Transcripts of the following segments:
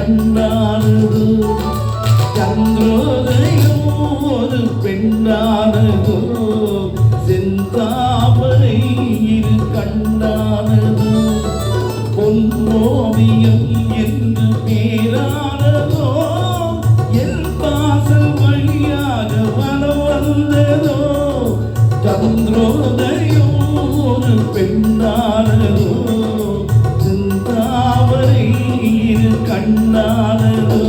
கண்டானது சந்திரோதயம் ஒரு பெண்ணானதோ செந்தாமரை இரு கண்டானது பொன்னோவியம் என்று பேரானதோ என் பாசல் வழியாக வலம் வந்ததோ சந்திரோதயம் ஒரு பெண்ணானதோ செந்தாமரை இரு கண்டானதோ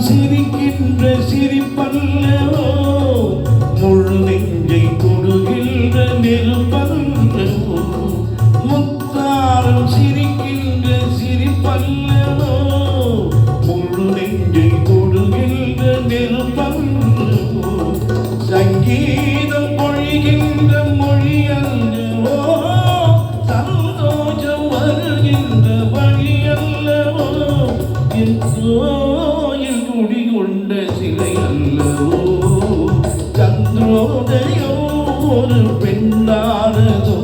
சிரிக்கின்ற சிரிப்பல்லவோ முழு நெஞ்சை தொடுகின்ற நெருப்பல்லவோ முத்தாரம் சிரிக்கின்ற சிரிப்பல்லவோ முழு நெஞ்சை தொடுகின்ற நெருப்பல்லவோ சங்கீதம் பொழிகின்ற மொழி அல்லவோ சந்தோஷம் வருகின்ற வழி அல்லவோ குடிகொண்ட சிலை அல்லவோ சந்திரோதயோ ஒரு பெண்ணானதோ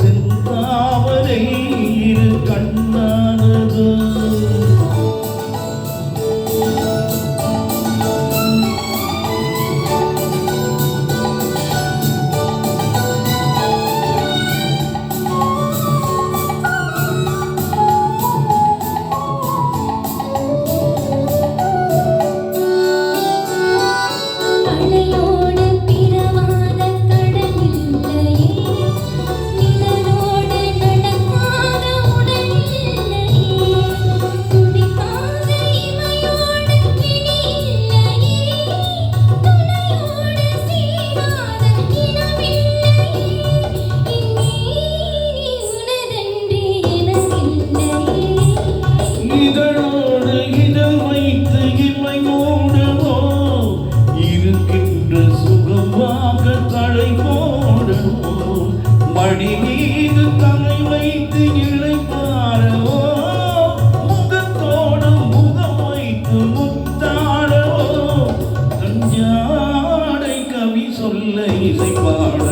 செந்தாமரை இரு கண்ணானதோ இதழோடு இதழ் வைத்து இமை மூடவோ இருக்கின்ற சுகமாக தலை போடவோ மடி மீது தலை வைத்து இழைப்பாரவோ முகத்தோடு முகம் வைத்து முத்தாடவோ கஞ்சாடை கவி சொல்ல இசைப்பாட